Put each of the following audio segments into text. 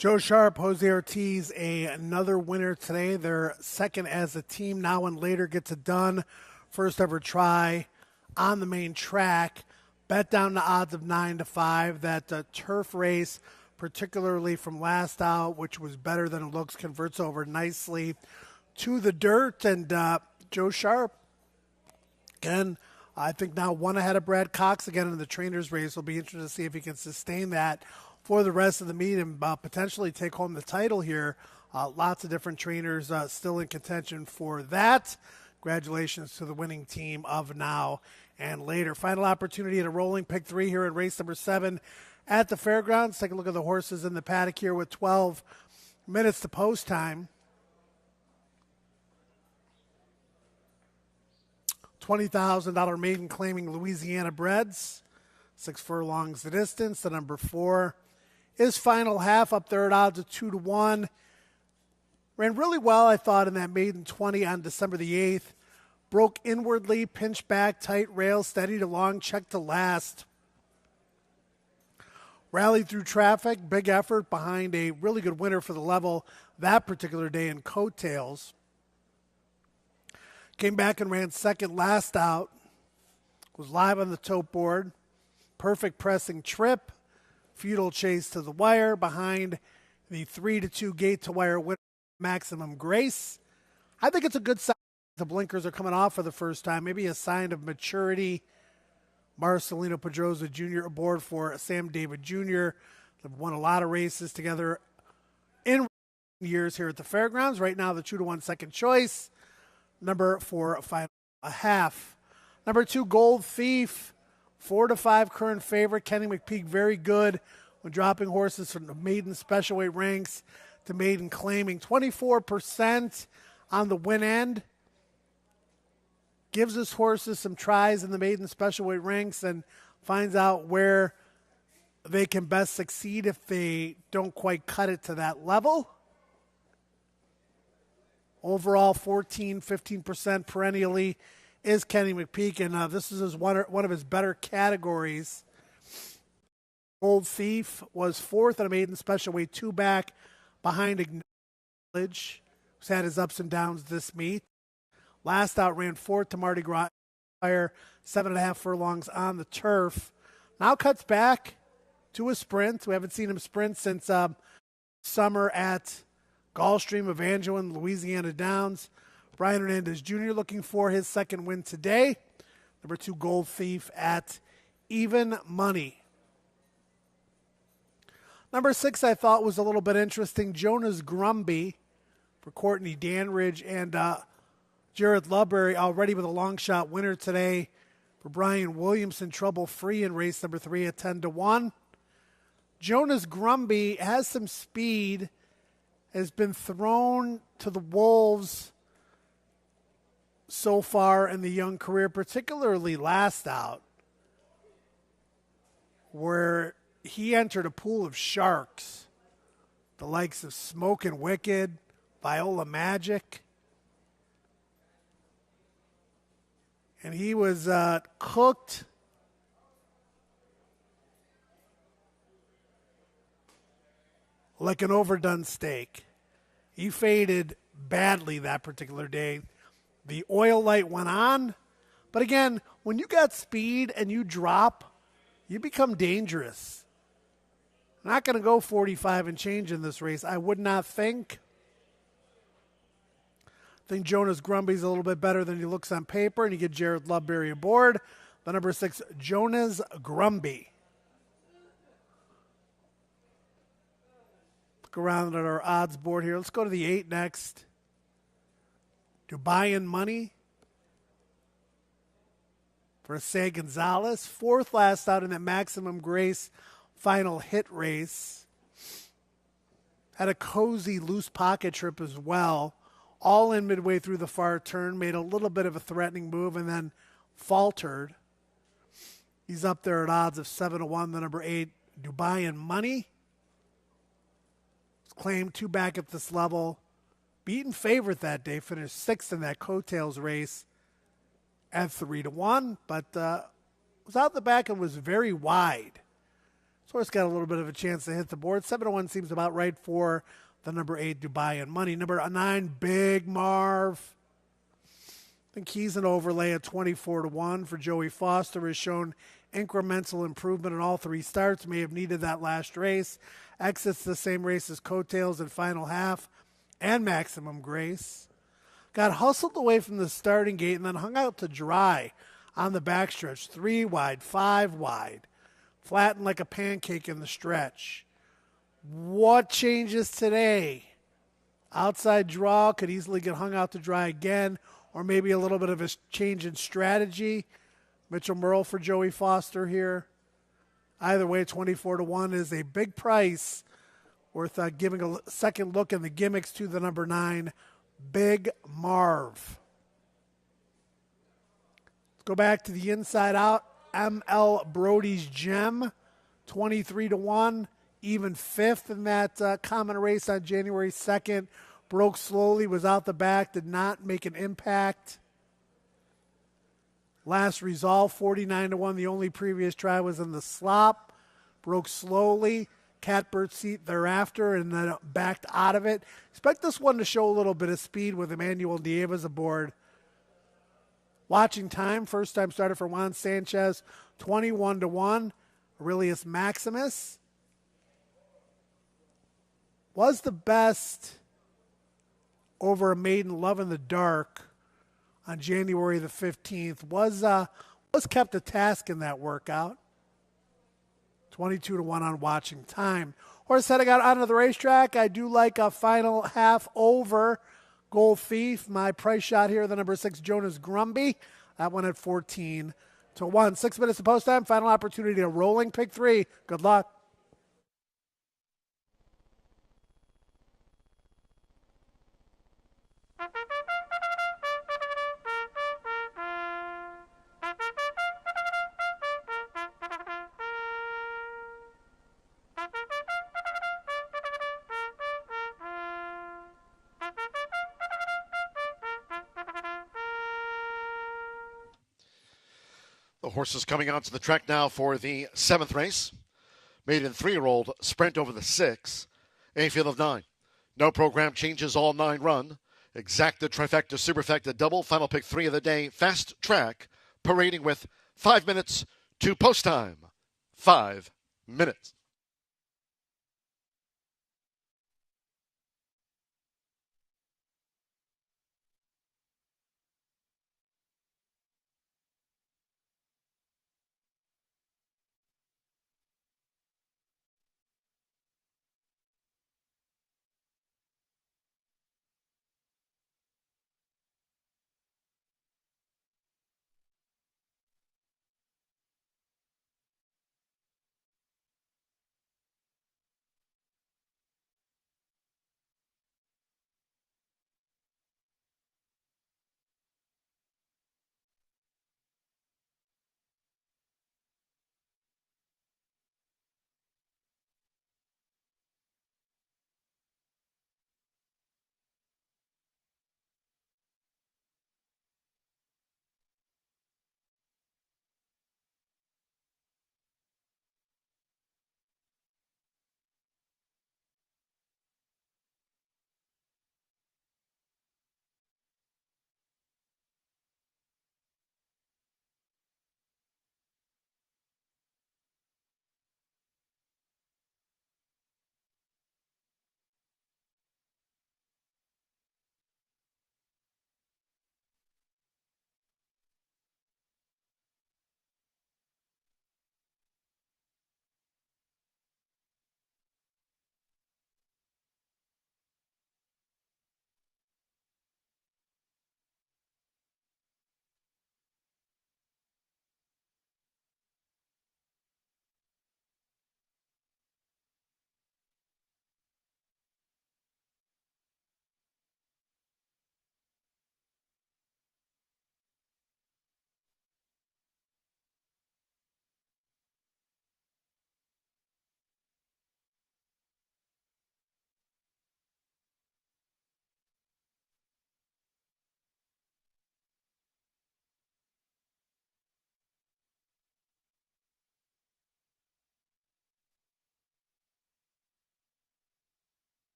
Joe Sharp, Jose Ortiz, another winner today. They're second as a team. Now and later gets it done. First ever try on the main track. Bet down the odds of 9-5. That turf race, particularly from last out, which was better than it looks, converts over nicely to the dirt. And Joe Sharp, again, I think now one ahead of Brad Cox again in the trainer's race. Will be interesting to see if he can sustain that for the rest of the meet and potentially take home the title here. Lots of different trainers still in contention for that. Congratulations to the winning team of now and later. Final opportunity at a rolling pick 3 here at race number 7 at the fairgrounds. Take a look at the horses in the paddock here with 12 minutes to post time. $20,000 maiden claiming Louisiana breds. 6 furlongs the distance. The number 4 is Final Half up there at odds of 2-1. Ran really well, I thought, in that maiden 20 on December the 8th. Broke inwardly, pinched back, tight rail, steadied along, checked to last. Rallied through traffic, big effort behind a really good winner for the level that particular day in Coattails. Came back and ran second last out. Was live on the tote board. Perfect pressing trip. Feudal chase to the wire behind the 3-2 gate to wire winner, Maximum Grace. I think it's a good sign. The blinkers are coming off for the first time. Maybe a sign of maturity. Marcelino Pedroza Jr. aboard for Sam David Jr. They've won a lot of races together in years here at the fairgrounds. Right now, the 2-1 second choice. Number 4, Final Half. Number 2, Gold Thief. 4-5 current favorite. Kenny McPeak very good when dropping horses from the maiden special weight ranks to maiden claiming. 24% on the win end. Gives his horses some tries in the maiden special weight ranks and finds out where they can best succeed if they don't quite cut it to that level. Overall, 15% perennially is Kenny McPeak, and this is one of his better categories. Gold Thief was 4th in a maiden special weight 2 back behind Acknowledge, who's had his ups and downs this meet. Last out ran 4th to Mardi Gras Fire, 7.5 furlongs on the turf. Now cuts back to a sprint. We haven't seen him sprint since summer at Gulfstream, Evangeline, Louisiana Downs. Brian Hernandez Jr. looking for his second win today. Number 2, Gold Thief at even money. Number 6 I thought was a little bit interesting. Jonas Grumby for Courtney Danridge and Jared Ludbury already with a long shot winner today for Brian Williamson. Trouble free in race number 3 at 10-1. Jonas Grumby has some speed, has been thrown to the wolves so far in the young career, particularly last out, where he entered a pool of sharks, the likes of Smokin' Wicked, Viola Magic, and he was cooked like an overdone steak. He faded badly that particular day. The oil light went on. But again, when you got speed and you drop, you become dangerous. Not going to go 45 and change in this race, I would not think. I think Jonas Grumby's a little bit better than he looks on paper, and you get Jared Ludbury aboard. The number 6, Jonas Grumby. Look around at our odds board here. Let's go to the 8 next. Dubai and Money for Say Gonzalez. 4th last out in that Maximum Grace final hit race. Had a cozy loose pocket trip as well. All in midway through the far turn. Made a little bit of a threatening move and then faltered. He's up there at odds of 7-1. The number 8, Dubai and Money. Claimed 2 back at this level. Beaten favorite that day, finished 6th in that Coattails race at 3-1, but was out the back and was very wide. So it's got a little bit of a chance to hit the board. 7-1 seems about right for the number 8 Dubai and Money. Number 9 Big Marv. I think he's an overlay at 24-1 for Joey Foster. Has shown incremental improvement in all 3 starts. May have needed that last race. Exits the same race as Coattails in final half and Maximum Grace. Got hustled away from the starting gate and then hung out to dry on the backstretch. 3 wide, 5 wide. Flattened like a pancake in the stretch. What changes today? Outside draw, could easily get hung out to dry again, or maybe a little bit of a change in strategy. Mitchell Merle for Joey Foster here. Either way, 24-1 is a big price, worth giving a second look in the gimmicks to the number 9, Big Marv. Let's go back to the inside out. ML Brody's Gem, 23-1, even 5th in that common race on January 2nd. Broke slowly, was out the back, did not make an impact. Last resolve, 49-1. The only previous try was in the slop. Broke slowly. Catbird seat thereafter and then backed out of it. Expect this one to show a little bit of speed with Emmanuel Nieves aboard. Watching time, first time starter for Juan Sanchez, 21-1. Aurelius Maximus was the best over a maiden Love in the Dark on January the 15th. Was kept to task in that workout. 22-1 on watching time. Horse heading out onto the racetrack. I do like a final half over Gold Thief. My price shot here, the number 6, Jonas Grumby. That one at 14-1. 6 minutes to post time. Final opportunity to rolling pick 3. Good luck. The horses coming onto the track now for the 7th race. Maiden 3-year-old sprint over the 6. A field of 9. No program changes, all 9 run. Exacta, trifecta, superfecta, double. Final pick 3 of the day. Fast track, parading with 5 minutes to post time. 5 minutes.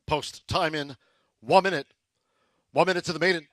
Post time in 1 minute. 1 minute to the maiden.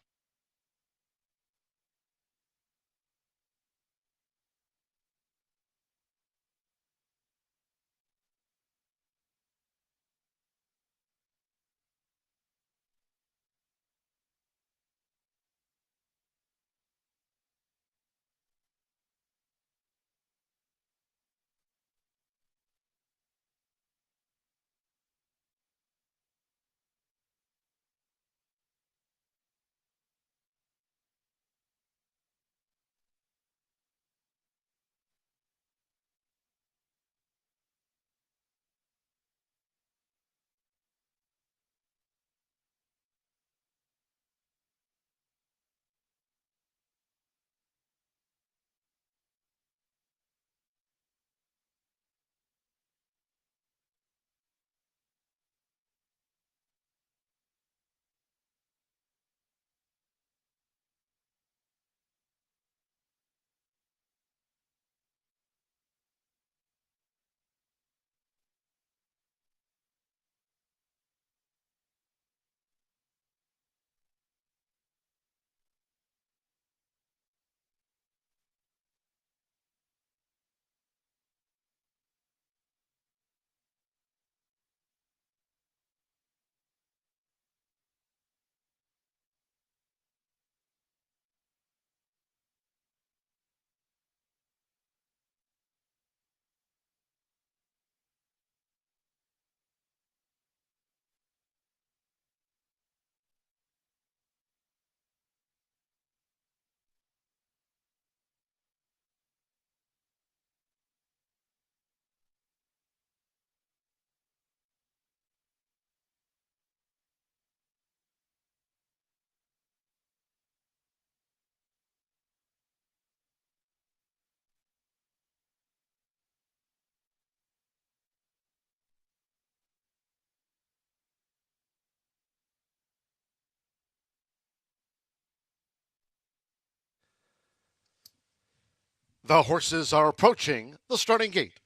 The horses are approaching the starting gate.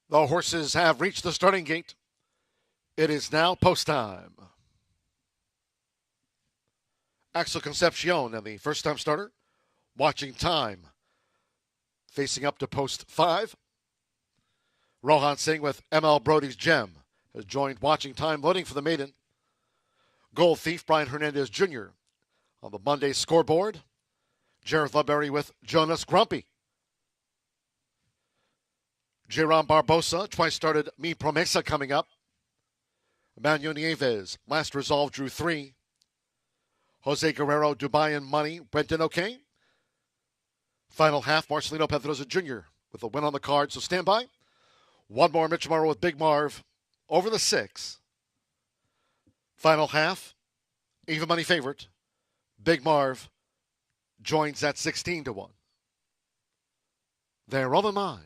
The horses have reached the starting gate. It is now post time. Axel Concepcion and the first time starter. Watching time. Facing up to post 5. Rohan Singh with ML Brody's Gem has joined watching time loading for the maiden. Gold Thief Brian Hernandez Jr. on the Monday scoreboard. Jareth Ludbury with Jonas Grumpy. Jairam Barbosa, twice started Mi Promesa coming up. Emmanuel Nieves, last resolve, drew 3. Jose Guerrero, Dubai and Money, went in okay. Final half, Marcelino Pedroza Jr. with a win on the card, so stand by. One more, Mitch Morrow with Big Marv over the 6. Final half, even money favorite. Big Marv joins at 16-1. They're all in line.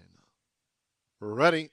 Ready.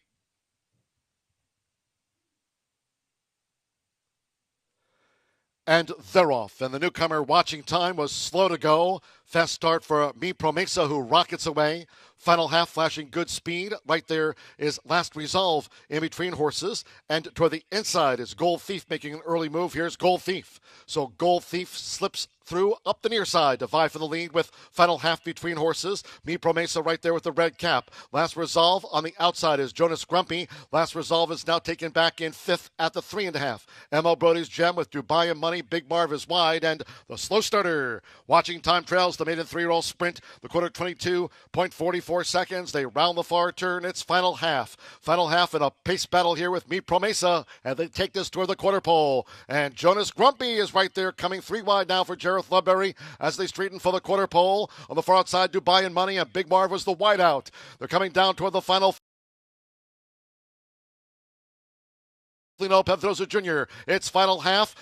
And they're off. And the newcomer watching time was slow to go. Fast start for Mi Promesa, who rockets away. Final half flashing good speed. Right there is Last Resolve in between horses. And toward the inside is Gold Thief making an early move. Here's Gold Thief. So Gold Thief slips through up the near side to vie for the lead with final half between horses. Mi Promesa right there with the red cap. Last Resolve on the outside is Jonas Grumpy. Last Resolve is now taken back in 5th at the 3.5. ML Brody's Gem with Dubai and Money. Big Marv is wide, and the slow starter watching time trails the maiden 3-year-old sprint. The quarter 22.44 seconds. They round the far turn. It's final half. Final half in a pace battle here with Mi Promesa, and they take this toward the quarter pole. And Jonas Grumpy is right there coming 3 wide now for Jareth Ludbury as they straighten for the quarter pole. On the far outside, Dubai and Money, and Big Marv was the wideout. They're coming down toward the final Lino Pedrosa Jr. It's final half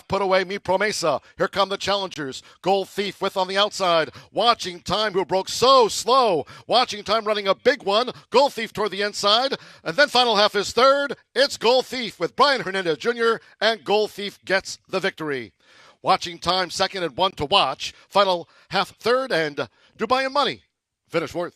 put away, Mi Promesa. Here come the challengers. Gold Thief with on the outside. Watching Time, who broke so slow. Watching Time running a big one. Gold Thief toward the inside. And then final half is third. It's Gold Thief with Brian Hernandez Jr. and Gold Thief gets the victory. Watching Time second and one to watch. Final half third, and Dubai and Money finish fourth.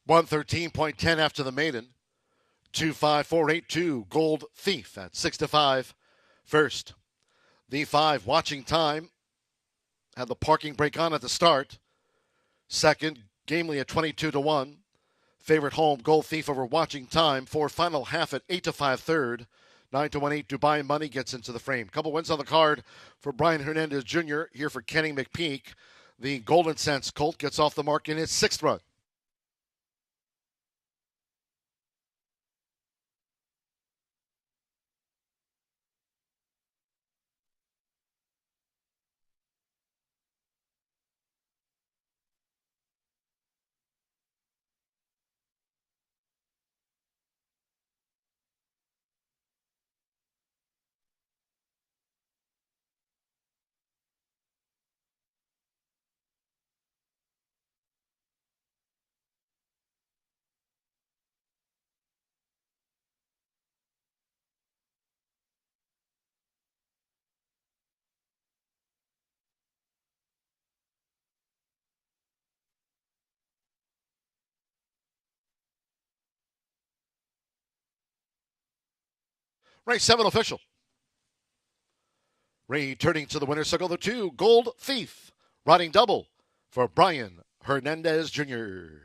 $113.10 after the maiden. 25482 Gold Thief at 6-5 first. The 5 Watching Time had the parking brake on at the start. Second, Gamely at 22-1. Favorite home, Gold Thief over Watching Time for final half at 8-5 third. 9-1-8 Dubai Money gets into the frame. Couple wins on the card for Brian Hernandez Jr. here for Kenny McPeak. The Golden Sense Colt gets off the mark in its 6th run. Race 7 official. Returning to the winner's circle, the 2 Gold Thief, riding double for Brian Hernandez Jr.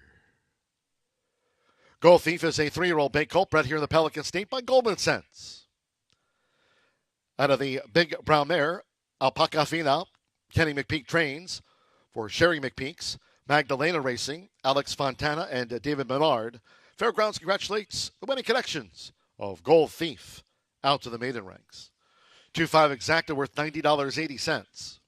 Gold Thief is a 3-year-old bay colt bred here in the Pelican State by Goldman Sense. Out of the Big Brown Mare, Alpaca Fina, Kenny McPeak trains for Sherry McPeaks, Magdalena Racing, Alex Fontana, and David Menard. Fairgrounds congratulates the winning connections of Gold Thief out to the maiden ranks. 2-5 exacta worth $90.80.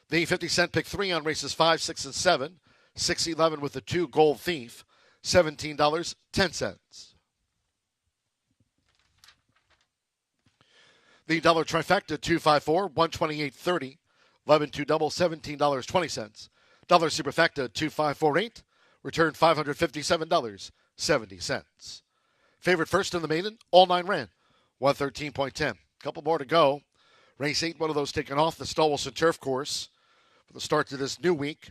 The 50-cent pick 3 on races 5, 6, and 7. 6-11 with the 2 Gold Thief, $17.10. The dollar trifecta 254, $128.30. 11-2 double, $17.20. Dollar superfecta 2548, return $557.70. Favorite first in the maiden, all 9 ran. 113.10. Couple more to go. Race 8, one of those taken off the Stolwilson Turf Course for the start to this new week.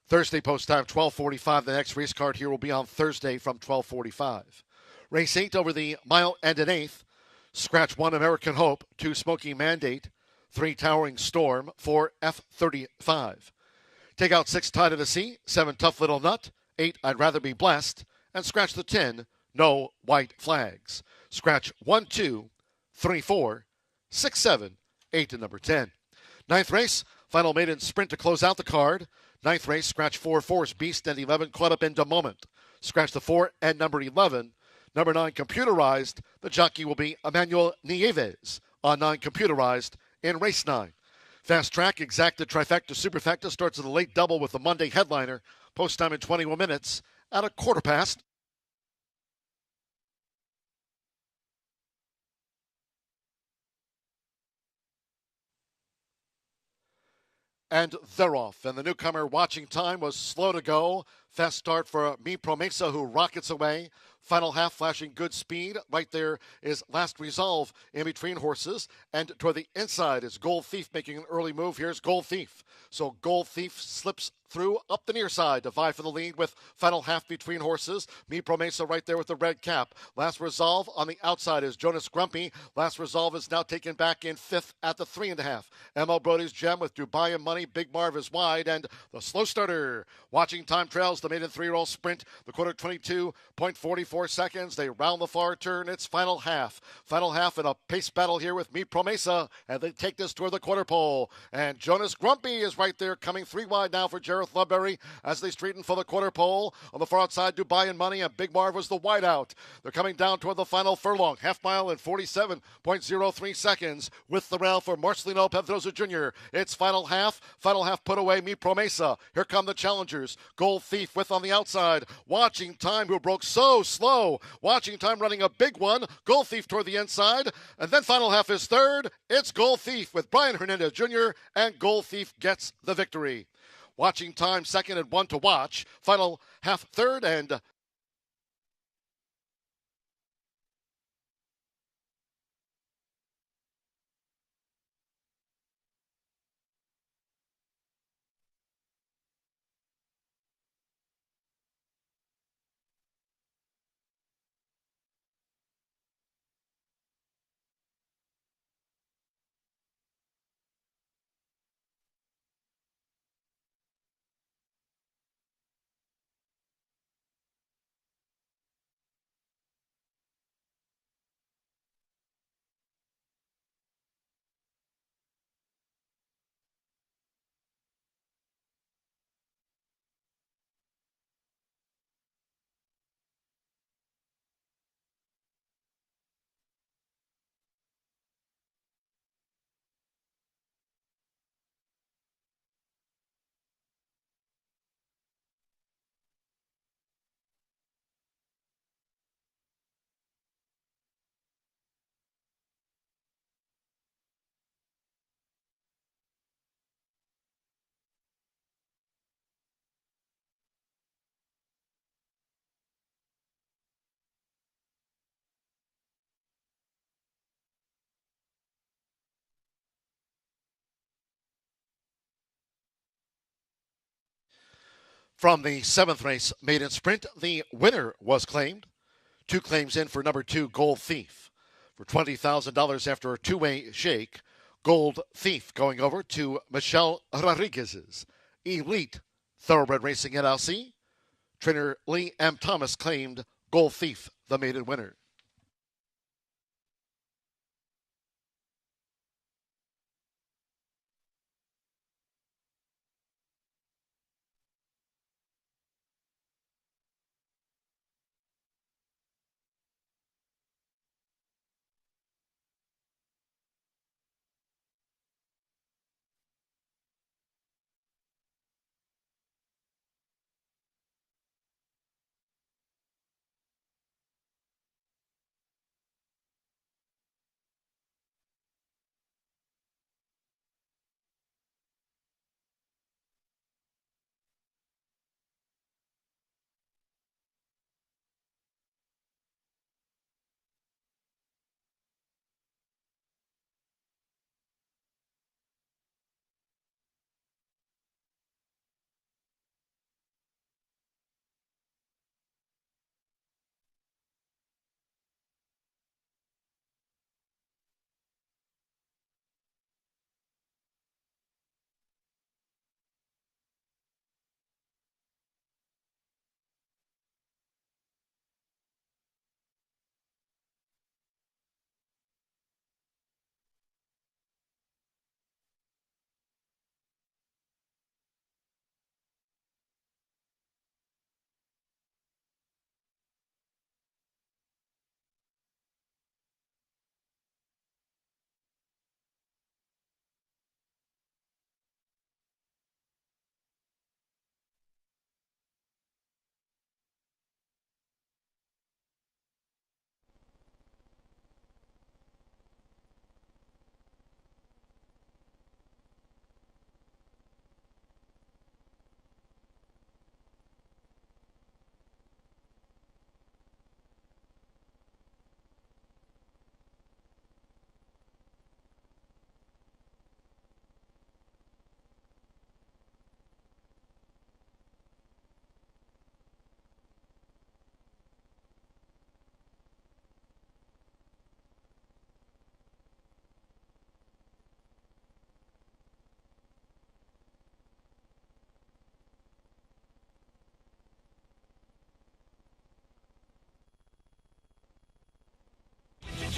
Thursday post time, 12:45. The next race card here will be on Thursday from 12:45. Race 8 over the mile and an eighth. Scratch 1 American Hope, 2 Smoky Mandate, 3 Towering Storm, 4 F35. Take out 6 Tide of the Sea, 7 Tough Little Nut, 8 I'd Rather Be Blessed, and scratch the 10 No White Flags. Scratch 1, 2, 3, 4, 6, 7, 8 to number 10. Ninth race, final maiden sprint to close out the card. Ninth race, scratch 4 Force Beast and 11 Caught Up into Moment. Scratch the 4 and number 11. Number 9 computerized. The jockey will be Emmanuel Nieves on 9 computerized in race 9. Fast Track, Exacta, Trifecta, Superfecta starts at a late double with the Monday headliner. Post time in 21 minutes at a quarter past. And they're off. And the newcomer Watching Time was slow to go. Fast start for Mi Promesa, who rockets away. Final half flashing good speed. Right there is Last Resolve in between horses. And toward the inside is Gold Thief making an early move. Here's Gold Thief. So Gold Thief slips through up the near side to vie for the lead with final half between horses. Mi Promesa right there with the red cap. Last Resolve on the outside is Jonas Grumpy. Last Resolve is now taken back in fifth at the 3.5. ML Brody's Gem with Dubai and Money. Big Marv is wide, and the slow starter. Watching time trails the maiden 3-year-old sprint. The quarter 22.44 seconds. They round the far turn. It's final half. Final half in a pace battle here with Mi Promesa, and they take this toward the quarter pole. And Jonas Grumpy is right there, coming 3 wide now for Jareth Ludbury as they straighten for the quarter pole. On the far outside, Dubai and Money, and Big Marv was the wideout. They're coming down toward the final furlong, half mile in 47.03 seconds with the rail for Marcelino Pedrosa Jr. It's final half put away, Mi Promesa. Here come the challengers. Gold Thief with on the outside. Watching Time, who broke so slow. Watching Time running a big one. Gold Thief toward the inside. And then final half is third. It's Gold Thief with Brian Hernandez Jr. and Gold Thief gets the victory. Watching Time second and 1 to watch. Final half third and from the 7th race maiden sprint, the winner was claimed. 2 claims in for number 2, Gold Thief. For $20,000 after a 2-way shake, Gold Thief going over to Michelle Rodriguez's Elite Thoroughbred Racing LLC. Trainer Lee M. Thomas claimed Gold Thief the maiden winner.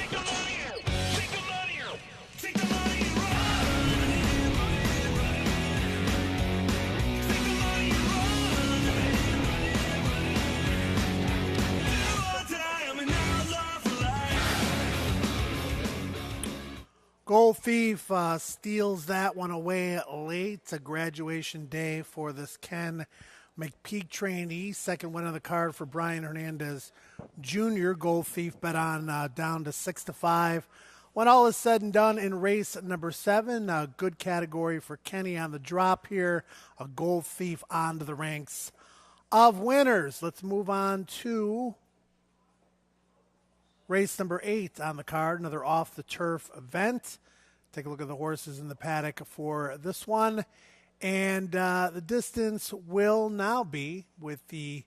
Take the money, take the money, take the money and run. Take the money and run. Do or die, I'm an outlaw for life. Gold Thief steals that one away late. A graduation day for this Ken McPeak trainee. Second win of the card for Brian Hernandez Jr. Gold Thief bet on down to 6-5. When all is said and done in race number 7, a good category for Kenny on the drop here. A Gold Thief onto the ranks of winners. Let's move on to race number 8 on the card, another off-the-turf event. Take a look at the horses in the paddock for this one. And the distance will now be, with the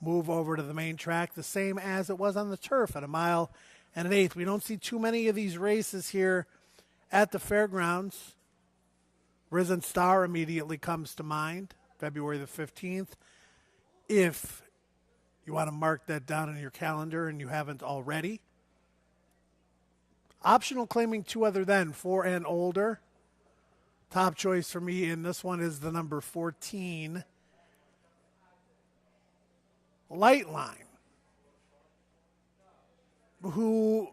move over to the main track, the same as it was on the turf at 1 mile and 1/8. We don't see too many of these races here at the fairgrounds. Risen Star immediately comes to mind, February the 15th. If you want to mark that down in your calendar and you haven't already. Optional claiming 2 other than 4 and older. Top choice for me in this one is the number 14, Lightline, who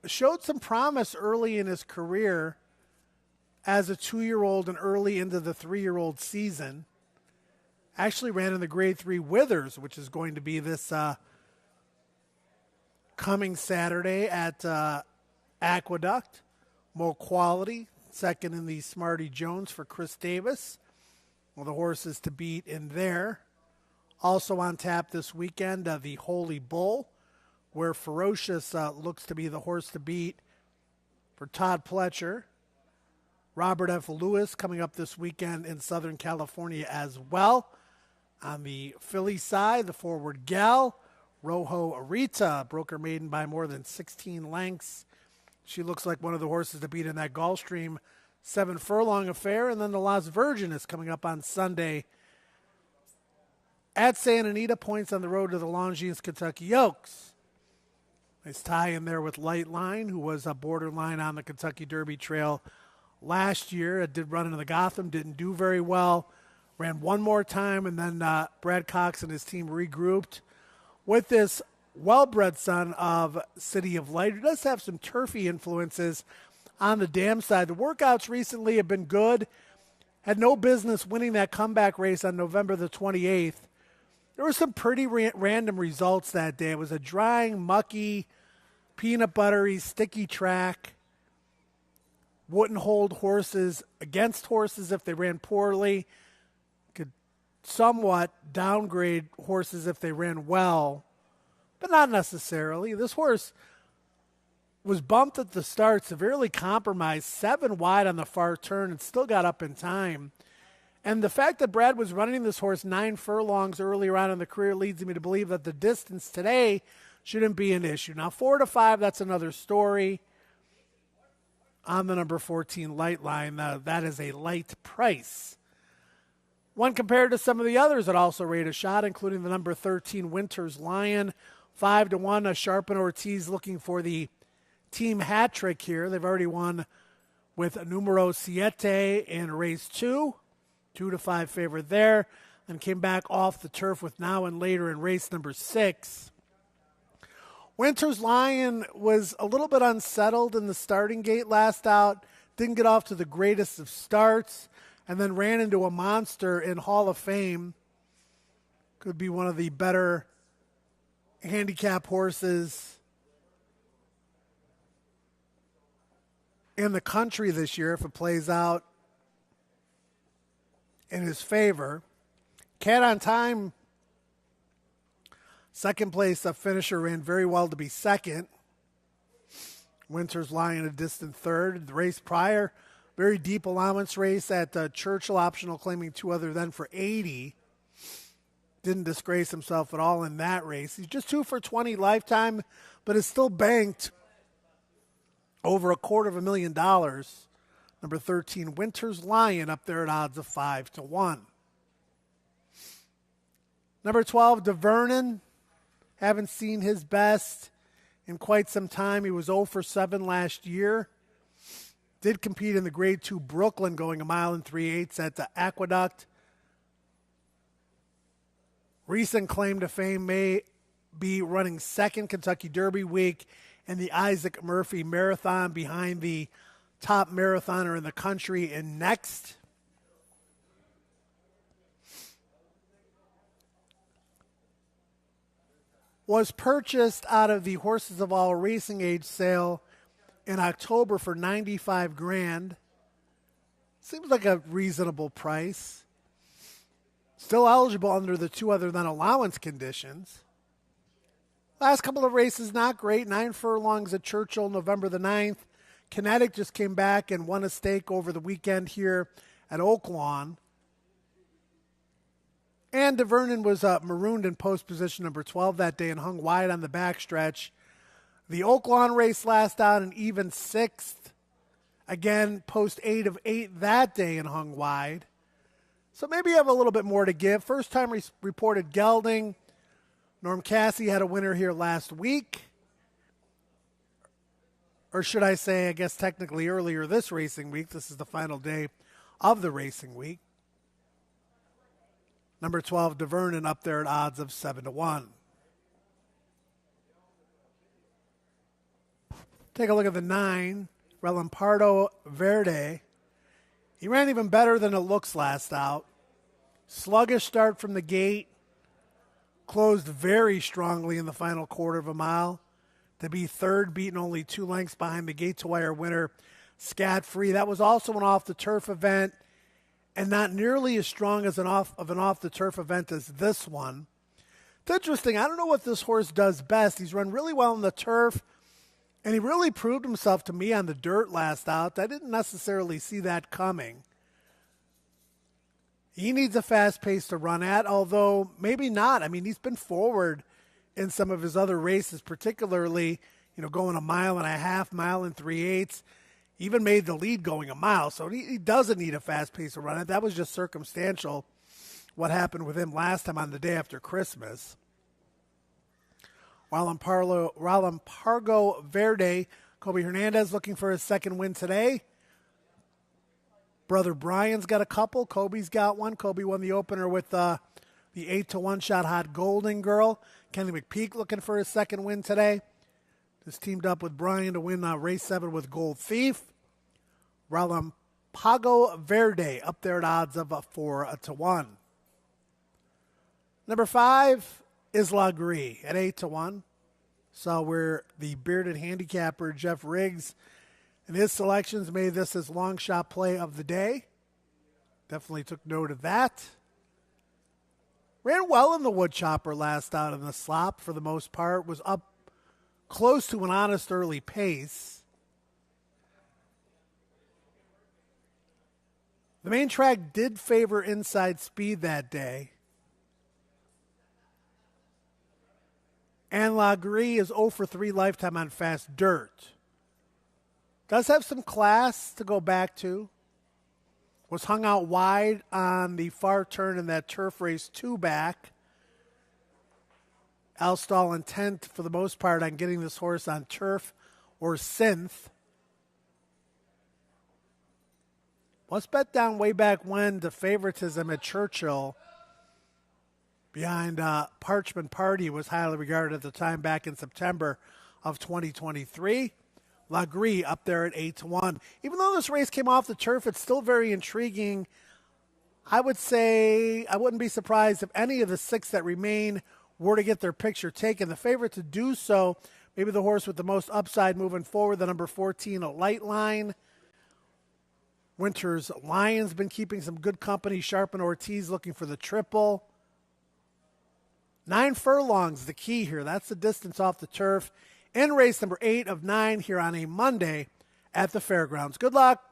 showed some promise early in his career as a 2-year-old and early into the 3-year-old season. Actually ran in the Grade 3 Withers, which is going to be this coming Saturday at Aqueduct. More quality. Second in the Smarty Jones for Chris Davis. Well, the horses to beat in there. Also on tap this weekend, the Holy Bull, where Ferocious looks to be the horse to beat for Todd Pletcher. Robert F. Lewis coming up this weekend in Southern California as well. On the Philly side, the Forward Gal, Rojo Arita, broke her maiden by more than 16 lengths. She looks like one of the horses to beat in that Gulfstream 7 furlong affair. And then the Las Virgin is coming up on Sunday at Santa Anita. Points on the road to the Longines Kentucky Oaks. Nice tie in there with Lightline, who was a borderline on the Kentucky Derby Trail last year. It did run into the Gotham, didn't do very well. Ran one more time, and then Brad Cox and his team regrouped with this well-bred son of City of Light, who does have some turfy influences on the dam side. The workouts recently have been good. Had no business winning that comeback race on November the 28th. There were some pretty random results that day. It was a drying, mucky, peanut buttery, sticky track. Wouldn't hold horses against horses if they ran poorly. Could somewhat downgrade horses if they ran well, but not necessarily. This horse was bumped at the start, severely compromised, 7 wide on the far turn, and still got up in time. And the fact that Brad was running this horse 9 furlongs earlier on in the career leads me to believe that the distance today shouldn't be an issue. Now, 4-5, that's another story. On the number 14 Lightline, that is a light price. One compared to some of the others that also rate a shot, including the number 13 Winters Lion, 5-1. Sharp and Ortiz looking for the team hat trick here. They've already won with Numero Siete in race 2, 2-5 favorite there, and came back off the turf with Now and Later in race number 6. Winters Lion was a little bit unsettled in the starting gate last out, didn't get off to the greatest of starts, and then ran into a monster in Hall of Fame. Could be one of the better handicap horses in the country this year if it plays out in his favor. Cat on Time, second place finisher, ran very well to be second. Winters Lion a distant third. The race prior, very deep allowance race at Churchill, optional claiming 2 other than for 80. Didn't disgrace himself at all in that race. He's just 2 for 20 lifetime, but is still banked over $250,000. Number 13, Winters Lion, up there at odds of 5-1. Number 12, DeVernon. Haven't seen his best. in quite some time. He was 0 for 7 last year. Did compete in the Grade 2 Brooklyn, going 1 mile and 3/8 at the Aqueduct. Recent claim to fame may be running second Kentucky Derby week in the Isaac Murphy Marathon behind the top marathoner in the country in Next. Was purchased out of the Horses of All Racing Age sale in October for $95,000. Seems like a reasonable price. Still eligible under the 2 other than allowance conditions. Last couple of races, not great. 9 furlongs at Churchill, November the 9th. Kinetic just came back and won a stake over the weekend here at Oaklawn. And DeVernon was marooned in post position number 12 that day and hung wide on the backstretch. The Oaklawn race last out an even 6th. Again, post 8 of 8 that day and hung wide. So maybe you have a little bit more to give. First time reported gelding. Norm Cassie had a winner here last week. Or should I say, I guess technically earlier this racing week. This is the final day of the racing week. Number 12, DeVernon, up there at odds of 7-1. Take a look at the 9, Relampardo Verde. He ran even better than it looks last out. Sluggish start from the gate. Closed very strongly in the final quarter of a mile to be third, beaten only 2 lengths behind the gate-to-wire winner, Scat Free. That was also an off-the-turf event and not nearly as strong as an off-the-turf event as this one. It's interesting. I don't know what this horse does best. He's run really well on the turf, and he really proved himself to me on the dirt last out. I didn't necessarily see that coming. He needs a fast pace to run at, although maybe not. I mean, he's been forward in some of his other races, particularly, going 1.5 miles, 1 mile and 3/8. Even made the lead going 1 mile, so he doesn't need a fast pace to run it. That was just circumstantial, what happened with him last time on the day after Christmas. Relampardo Verde, Kobe Hernandez looking for his second win today. Brother Brian's got a couple. Kobe's got one. Kobe won the opener with the 8-1 shot Hot Golden Girl. Kenny McPeak looking for his second win today. Just teamed up with Brian to win race 7 with Gold Thief. Relampardo Verde up there at odds of 4-1. Number 5 is La Gree at 8-1. So where the bearded handicapper Jeff Riggs and his selections made this his long shot play of the day. Definitely took note of that. Ran well in the wood chopper last out in the slop for the most part. Was up close to an honest early pace. The main track did favor inside speed that day. And La Gree is 0 for 3 lifetime on fast dirt. Does have some class to go back to. Was hung out wide on the far turn in that turf race 2 back. Alstall intent for the most part on getting this horse on turf or synth. Was bet down way back when to favoritism at Churchill behind Parchment Party was highly regarded at the time back in September of 2023. La Gree up there at 8-1. Even though this race came off the turf, it's still very intriguing. I would say I wouldn't be surprised if any of the 6 that remain were to get their picture taken. The favorite to do so, maybe the horse with the most upside moving forward, the number 14, a Light Line. Winter's Lion's been keeping some good company. Sharpen Ortiz looking for the triple. 9 furlongs, the key here. That's the distance off the turf. In race number 8 of 9 here on a Monday at the fairgrounds. Good luck.